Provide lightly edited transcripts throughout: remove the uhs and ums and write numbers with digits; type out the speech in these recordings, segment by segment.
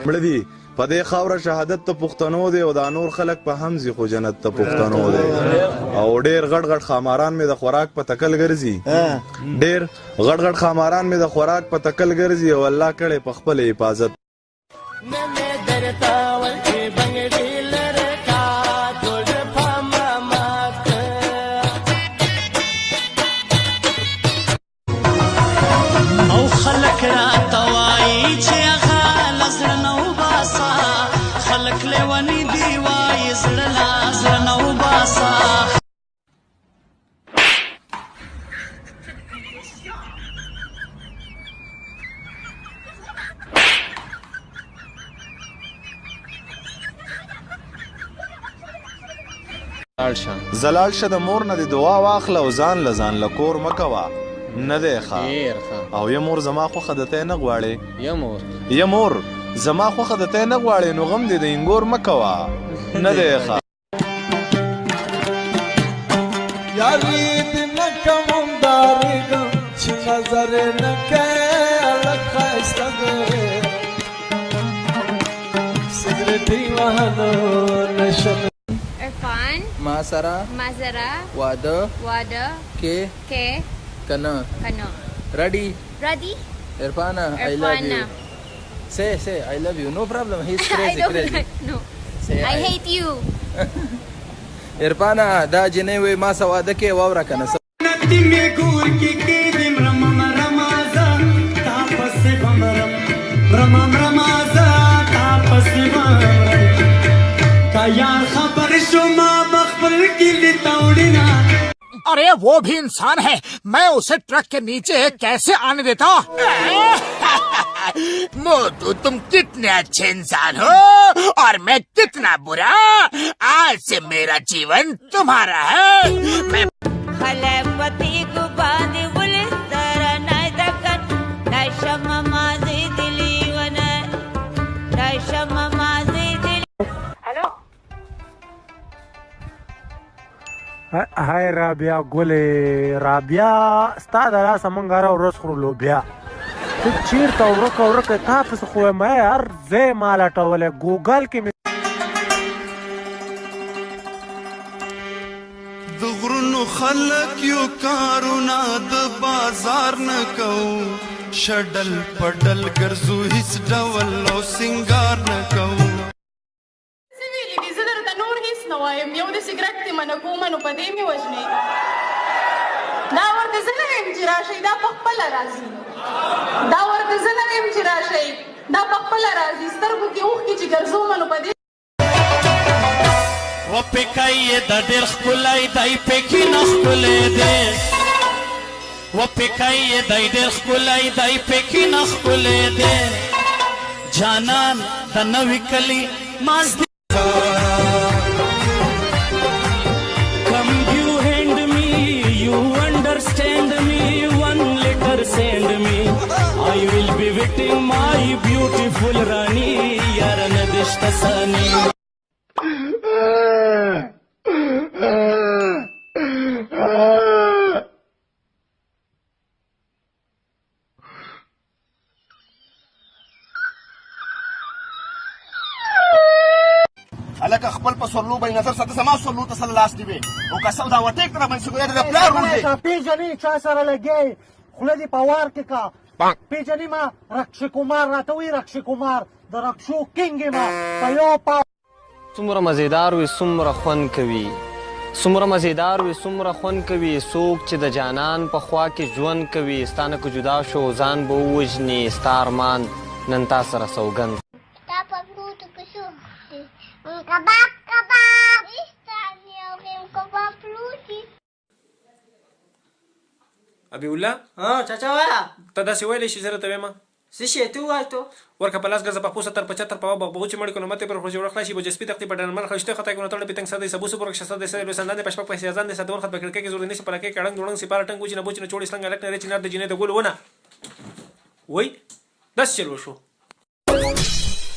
مړه دي په دې خاوره شهادت ته پښتنو دی او دا نور خلک په هم ځي خو جنت ته پښتنو دی او ډېر غټ غټ خاماران مې د خوراک په تکل ګرځي ډېر غټ غټ خاماران مې د خوراک په تکل ګرځي او الله کړی په خپل حفاظت او خلک راته وایي چې هغه له زړه نه وباسه خلک لیوني دي وایي زړه له زړه نه وباسه زلال شه د مور نه د دعا واخله او ځان له ځان له کور مه کوه نه دی ښه او یا مور زما خوښه د تی نه غواړې یا مور زما خوښه د تی نه غواړې نو غم دې د انګور مه کوه نه دی ښه یاري دې نه کوم ډارېږم چې نظر یې نه کوې هلک ښایسته دی سګرټ یې وهلو نشه Masara Wada Ke Kana Ready Irfana I love you Say I love you no problem he's crazy No say I hate you Irfana da jinewe masa wada ke wawra kana nati me gur ki dim ramaza tapas bamaram ramaza tapas bamaram kaya khabar shuma makhbar ki litawdina अरे वो भी इंसान है मैं उसे ट्रक के नीचे कैसे आने देता मोटू तुम कितने अच्छे इंसान हो और मैं कितना बुरा आज से मेरा जीवन तुम्हारा है मैं هاي رابعه ګلې رابعه ستا د لاسه مونږ هره ورځ خورو لوبیا ته چېرته ورکه تا پسې خو یم هر ځای ما لټولی ګوګل کې مې د غرونو خلک یو کارونه د بازار نه کوو شډل پډل ګرځو هیڅ ډول او سنګار نه کوو یو د سګرټ دې منع کومه نو په دې مې وژنې دا ورته زه نه یم چې راشئ دا په خپله راځي دا ورته زه نه یم چې راشئ دا په خپله راځي سترګو کې اوښکې چې ګرځومه نو په دې وپکای د ډېر ښکلی دی پکې نه ښکلی دی وپکای د ډېر ښکلی دی پکې نه ښکلی دی جانان د نوي کلي مازدی Send me I will be waiting my beautiful Rani Yarana dishta sani الک خپل په سورلو باندې نظر ساته سما سورلو ته سره لاس دیوي او کسب دا وټیک تر باندې څنګه د پلار ورته پیژنې چا سره لګي خوله دې په وار کې کا پیژنې ما رکش کمار راته وایي رکش کمار د رکشو کینګ ما په یو پاو څومره مزیدار وي څومره خوند کوي څومره مزیدار وي څومره خوند کوي څوک چې د جانان په خوا کې ژوند کوي ستا نه که جدا شو ځان به ووژني ستا ارمان نن تا سره سوګند ابي الله چاچا وایا ته داسې ویلی شي زه راته وایم څه شی ته ووایه تو ورکه په لاس ګرځه په 75 په بغو چې مړ کړو مته پر خوځي ورخلا شي بجسپی تختې په ډنمن خشته خطا کوي نو پتنګ ساده سبو سپور کښه ساده سره سندان د پښپک پیسې ځان د ساده ورخت بکړ کې زور نشي پر کې کړنګ دوړنګ سپاره ټنګ وچ نه بوچ نه چوړې څنګه لک نه رچ نه د جنې د ګول ونه وای داس چلو شو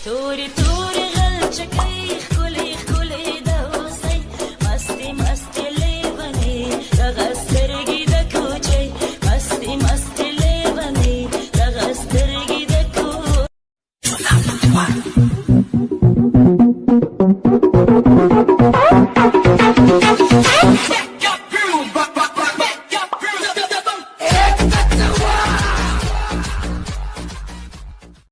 توري توري غل چکای خولي خولي د وسای مستي مستي لیونی دغسترګي د کوچي مستي مستي لیونی دغسترګي د کوچي Make your groove.